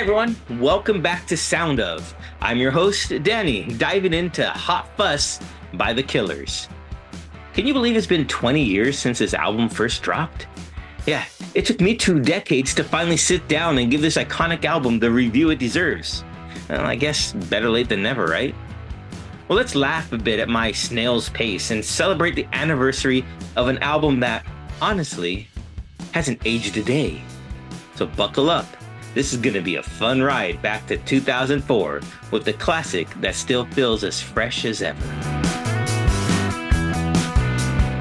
everyone, welcome back to Sound Of. I'm your host, Danny, diving into Hot Fuss by The Killers. Can you believe it's been 20 years since this album first dropped? Yeah, it took me 2 decades to finally sit down and give this iconic album the review it deserves. Well, I guess better late than never, right? Well, let's laugh a bit at my snail's pace and celebrate the anniversary of an album that, honestly, hasn't aged a day. So buckle up. This is going to be a fun ride back to 2004 with the classic that still feels as fresh as ever.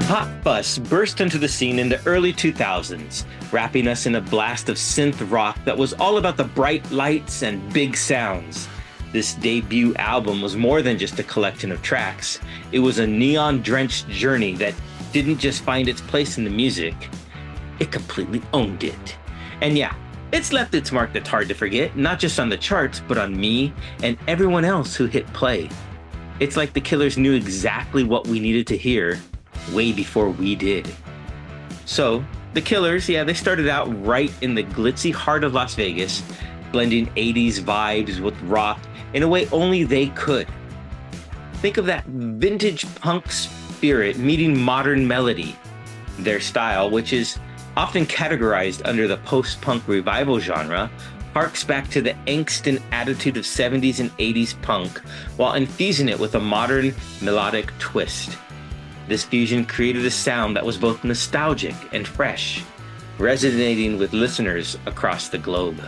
Hot Fuss burst into the scene in the early 2000s, wrapping us in a blast of synth rock that was all about the bright lights and big sounds. This debut album was more than just a collection of tracks. It was a neon-drenched journey that didn't just find its place in the music, it completely owned it. And yeah, it's left its mark that's hard to forget, not just on the charts, but on me and everyone else who hit play. It's like the Killers knew exactly what we needed to hear way before we did. So, the Killers, they started out right in the glitzy heart of Las Vegas, blending 80s vibes with rock in a way only they could. Think of that vintage punk spirit meeting modern melody. Their style, which is often categorized under the post-punk revival genre, harks back to the angst and attitude of 70s and 80s punk while infusing it with a modern melodic twist. This fusion created a sound that was both nostalgic and fresh, resonating with listeners across the globe.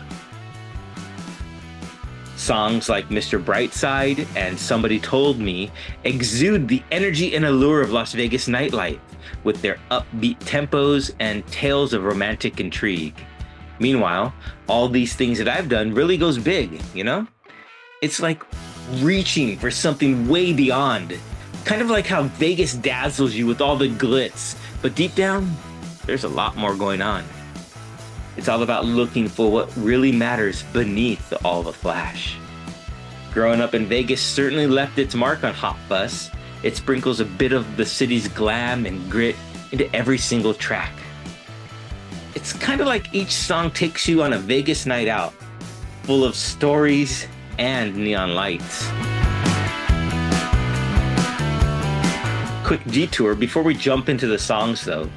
Songs like Mr. Brightside and Somebody Told Me exude the energy and allure of Las Vegas nightlife, with their upbeat tempos and tales of romantic intrigue. Meanwhile, all these things that I've done really goes big, you know? It's like reaching for something way beyond. Kind of like how Vegas dazzles you with all the glitz, but deep down, there's a lot more going on. It's all about looking for what really matters beneath all the flash. Growing up in Vegas certainly left its mark on Hot Fuss. It sprinkles a bit of the city's glam and grit into every single track. It's kind of like each song takes you on a Vegas night out, full of stories and neon lights. Quick detour before we jump into the songs though.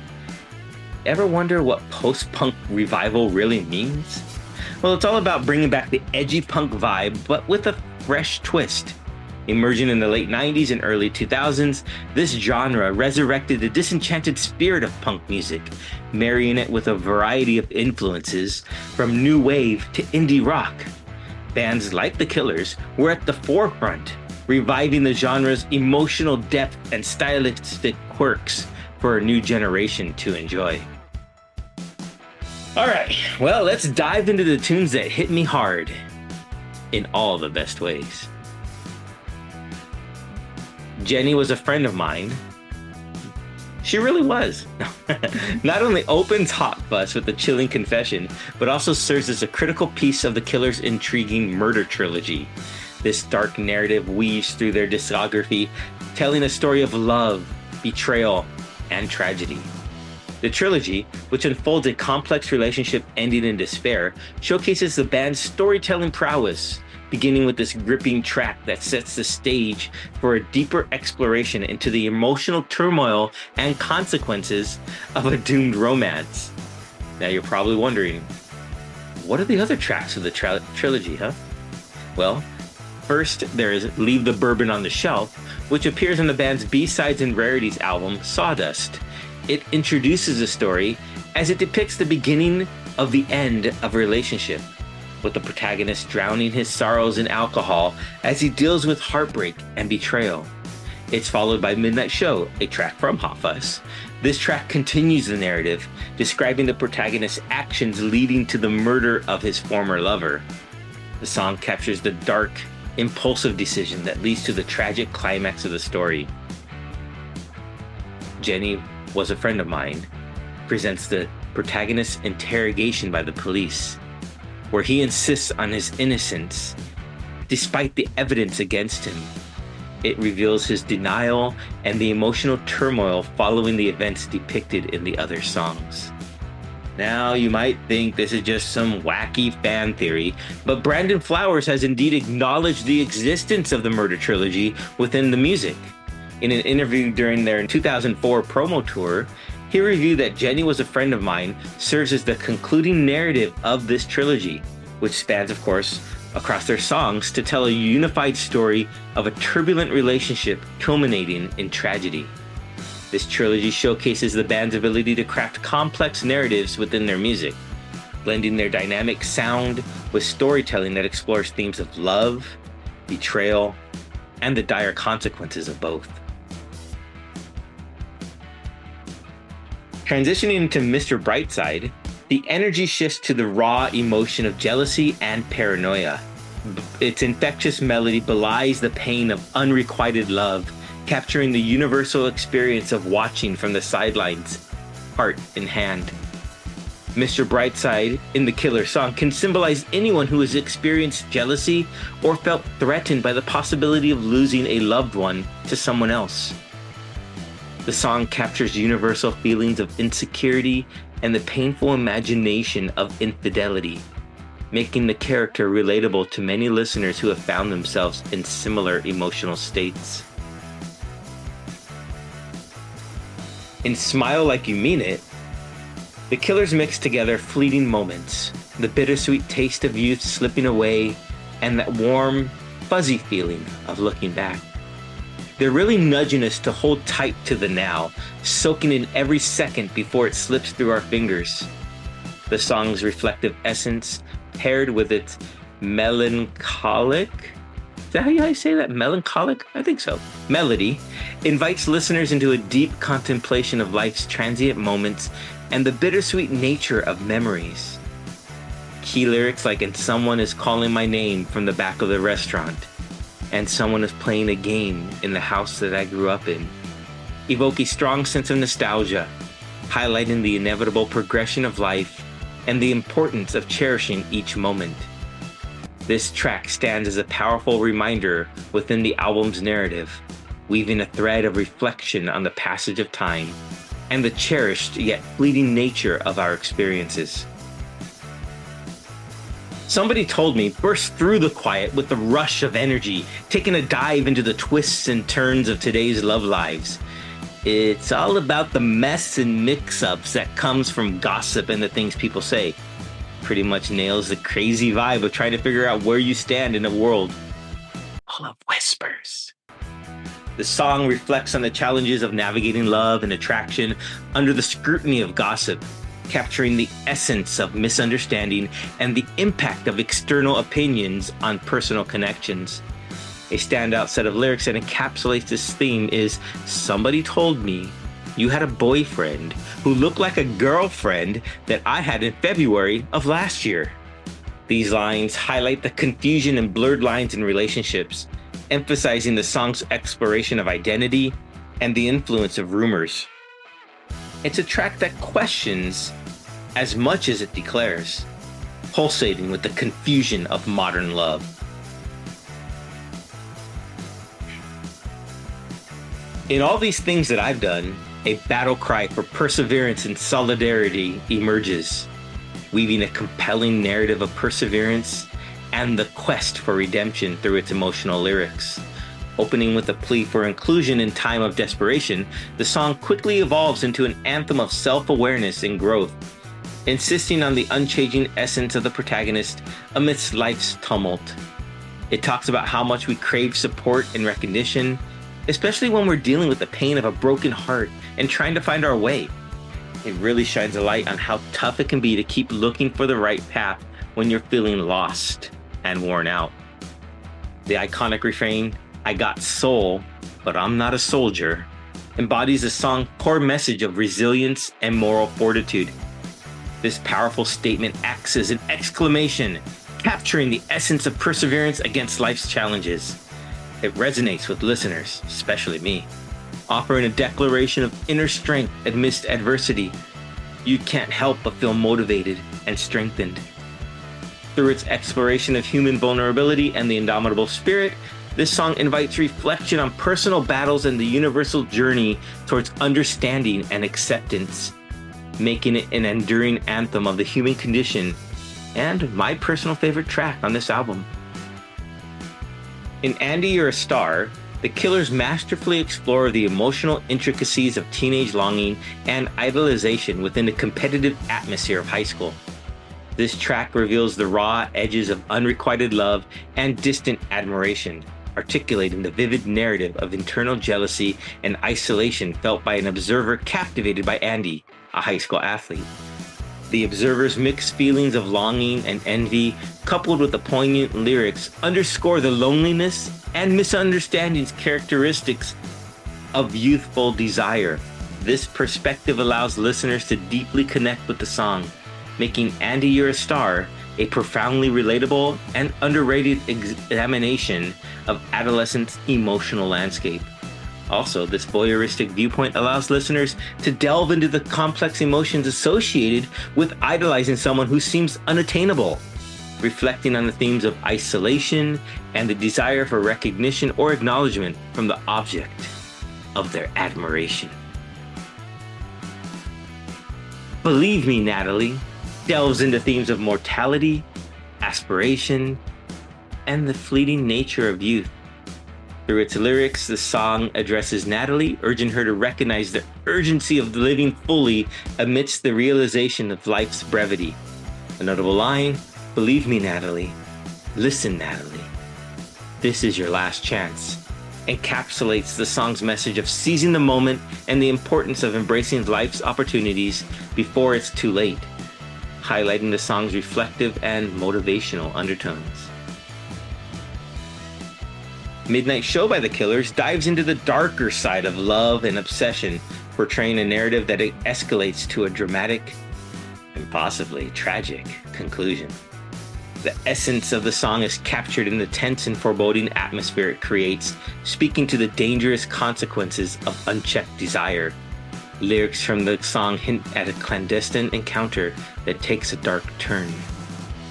Ever wonder what post-punk revival really means? Well, it's all about bringing back the edgy punk vibe, but with a fresh twist. Emerging in the late 90s and early 2000s, this genre resurrected the disenchanted spirit of punk music, marrying it with a variety of influences, from new wave to indie rock. Bands like The Killers were at the forefront, reviving the genre's emotional depth and stylistic quirks for a new generation to enjoy. Alright, well, let's dive into the tunes that hit me hard, in all the best ways. Jenny was a friend of mine. She really was. Not only opens Hot Fuss with a chilling confession, but also serves as a critical piece of the Killers' intriguing murder trilogy. This dark narrative weaves through their discography, telling a story of love, betrayal, and tragedy. The trilogy, which unfolds a complex relationship ending in despair, showcases the band's storytelling prowess, beginning with this gripping track that sets the stage for a deeper exploration into the emotional turmoil and consequences of a doomed romance. Now you're probably wondering, what are the other tracks of the trilogy, huh? Well, first there is Leave the Bourbon on the Shelf, which appears on the band's B-Sides and Rarities album, Sawdust. It introduces the story as it depicts the beginning of the end of a relationship, with the protagonist drowning his sorrows in alcohol as he deals with heartbreak and betrayal. It's followed by Midnight Show, a track from Hot Fuss. This track continues the narrative, describing the protagonist's actions leading to the murder of his former lover. The song captures the dark, impulsive decision that leads to the tragic climax of the story. Jenny Was a Friend of Mine presents the protagonist's interrogation by the police, where he insists on his innocence despite the evidence against him. It reveals his denial and the emotional turmoil following the events depicted in the other songs. Now, you might think this is just some wacky fan theory, but Brandon Flowers has indeed acknowledged the existence of the Murder Trilogy within the music. In an interview during their 2004 promo tour, he reviewed that Jenny Was a Friend of Mine serves as the concluding narrative of this trilogy, which spans, of course, across their songs to tell a unified story of a turbulent relationship culminating in tragedy. This trilogy showcases the band's ability to craft complex narratives within their music, blending their dynamic sound with storytelling that explores themes of love, betrayal, and the dire consequences of both. Transitioning into Mr. Brightside, the energy shifts to the raw emotion of jealousy and paranoia. Its infectious melody belies the pain of unrequited love, capturing the universal experience of watching from the sidelines, heart in hand. Mr. Brightside, in the Killer song, can symbolize anyone who has experienced jealousy or felt threatened by the possibility of losing a loved one to someone else. The song captures universal feelings of insecurity and the painful imagination of infidelity, making the character relatable to many listeners who have found themselves in similar emotional states. In Smile Like You Mean It, the Killers mix together fleeting moments, the bittersweet taste of youth slipping away, and that warm, fuzzy feeling of looking back. They're really nudging us to hold tight to the now, soaking in every second before it slips through our fingers. The song's reflective essence, paired with its melancholic, is that how you say that? Melancholic? I think so. Melody invites listeners into a deep contemplation of life's transient moments and the bittersweet nature of memories. Key lyrics like, "And someone is calling my name from the back of the restaurant," and "someone is playing a game in the house that I grew up in," evoke a strong sense of nostalgia, highlighting the inevitable progression of life and the importance of cherishing each moment. This track stands as a powerful reminder within the album's narrative, weaving a thread of reflection on the passage of time and the cherished yet fleeting nature of our experiences. Somebody Told Me burst through the quiet with a rush of energy, taking a dive into the twists and turns of today's love lives. It's all about the mess and mix-ups that comes from gossip and the things people say. Pretty much nails the crazy vibe of trying to figure out where you stand in a world full of whispers. The song reflects on the challenges of navigating love and attraction under the scrutiny of gossip, capturing the essence of misunderstanding and the impact of external opinions on personal connections. A standout set of lyrics that encapsulates this theme is "Somebody told me you had a boyfriend who looked like a girlfriend that I had in February of last year." These lines highlight the confusion and blurred lines in relationships, emphasizing the song's exploration of identity and the influence of rumors. It's a track that questions as much as it declares, pulsating with the confusion of modern love. In all these things that I've done, a battle cry for perseverance and solidarity emerges, weaving a compelling narrative of perseverance and the quest for redemption through its emotional lyrics. Opening with a plea for inclusion in time of desperation, the song quickly evolves into an anthem of self-awareness and growth, insisting on the unchanging essence of the protagonist amidst life's tumult. It talks about how much we crave support and recognition, especially when we're dealing with the pain of a broken heart and trying to find our way. It really shines a light on how tough it can be to keep looking for the right path when you're feeling lost and worn out. The iconic refrain, "I got soul, but I'm not a soldier," embodies the song's core message of resilience and moral fortitude. This powerful statement acts as an exclamation, capturing the essence of perseverance against life's challenges. It resonates with listeners, especially me, offering a declaration of inner strength amidst adversity. You can't help but feel motivated and strengthened. Through its exploration of human vulnerability and the indomitable spirit, this song invites reflection on personal battles and the universal journey towards understanding and acceptance. making it an enduring anthem of the human condition and my personal favorite track on this album. In Andy, You're a Star, the Killers masterfully explore the emotional intricacies of teenage longing and idolization within the competitive atmosphere of high school. This track reveals the raw edges of unrequited love and distant admiration, articulating the vivid narrative of internal jealousy and isolation felt by an observer captivated by Andy, a high school athlete. The observer's mixed feelings of longing and envy, coupled with the poignant lyrics, underscore the loneliness and misunderstandings characteristics of youthful desire. This perspective allows listeners to deeply connect with the song, making Andy, You're a Star a profoundly relatable and underrated examination of adolescents' emotional landscape. Also, this voyeuristic viewpoint allows listeners to delve into the complex emotions associated with idolizing someone who seems unattainable, reflecting on the themes of isolation and the desire for recognition or acknowledgement from the object of their admiration. Believe Me, Natalie delves into themes of mortality, aspiration, and the fleeting nature of youth. Through its lyrics, the song addresses Natalie, urging her to recognize the urgency of living fully amidst the realization of life's brevity. A notable line, "Believe me, Natalie. Listen, Natalie. This is your last chance," encapsulates the song's message of seizing the moment and the importance of embracing life's opportunities before it's too late, highlighting the song's reflective and motivational undertones. Midnight Show by the Killers dives into the darker side of love and obsession, portraying a narrative that escalates to a dramatic and possibly tragic conclusion. The essence of the song is captured in the tense and foreboding atmosphere it creates, speaking to the dangerous consequences of unchecked desire. Lyrics from the song hint at a clandestine encounter that takes a dark turn,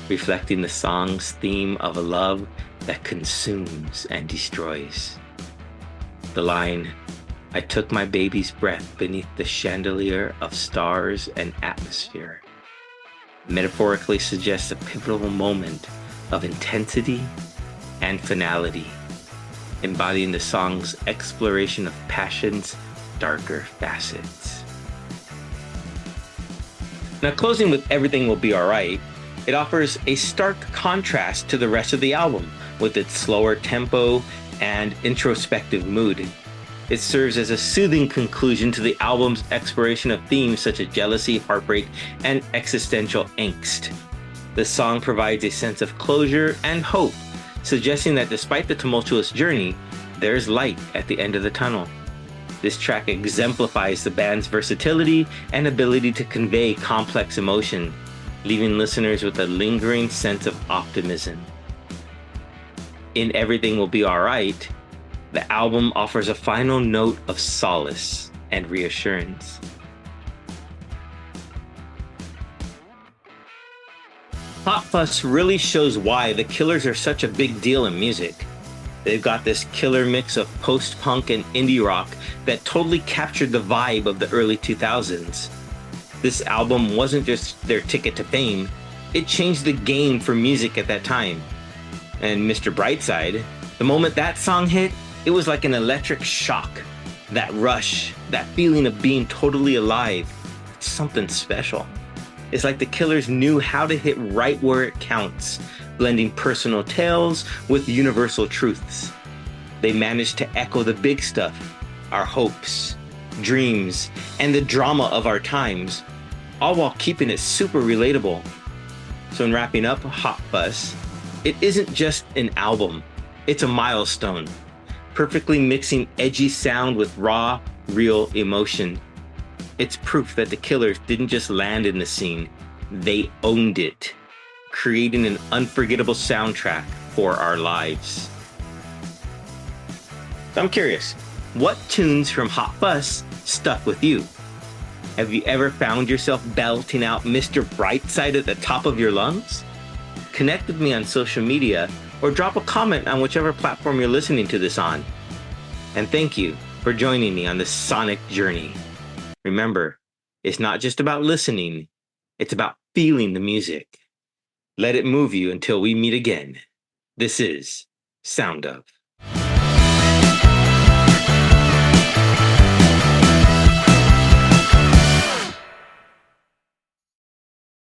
reflecting the song's theme of a love that consumes and destroys. The line, "I took my baby's breath beneath the chandelier of stars and atmosphere," metaphorically suggests a pivotal moment of intensity and finality, embodying the song's exploration of passion's darker facets. Now, closing with Everything Will Be Alright, it offers a stark contrast to the rest of the album, with its slower tempo and introspective mood. It serves as a soothing conclusion to the album's exploration of themes such as jealousy, heartbreak, and existential angst. The song provides a sense of closure and hope, suggesting that despite the tumultuous journey, there's light at the end of the tunnel. This track exemplifies the band's versatility and ability to convey complex emotion, leaving listeners with a lingering sense of optimism. In Everything Will Be Alright, the album offers a final note of solace and reassurance. Hot Fuss really shows why the Killers are such a big deal in music. They've got this killer mix of post-punk and indie rock that totally captured the vibe of the early 2000s. This album wasn't just their ticket to fame, it changed the game for music at that time. And Mr. Brightside, the moment that song hit, it was like an electric shock. That rush, that feeling of being totally alive, it's something special. It's like the Killers knew how to hit right where it counts, blending personal tales with universal truths. They managed to echo the big stuff, our hopes, dreams, and the drama of our times, all while keeping it super relatable. So in wrapping up Hot Fuss, it isn't just an album, it's a milestone, perfectly mixing edgy sound with raw, real emotion. It's proof that the Killers didn't just land in the scene, they owned it, creating an unforgettable soundtrack for our lives. So I'm curious, what tunes from Hot Fuss stuck with you? Have you ever found yourself belting out Mr. Brightside at the top of your lungs? Connect with me on social media or drop a comment on whichever platform you're listening to this on. And thank you for joining me on this sonic journey. Remember, It's not just about listening, it's about feeling the music. Let it move you until we meet again. This is Sound Of.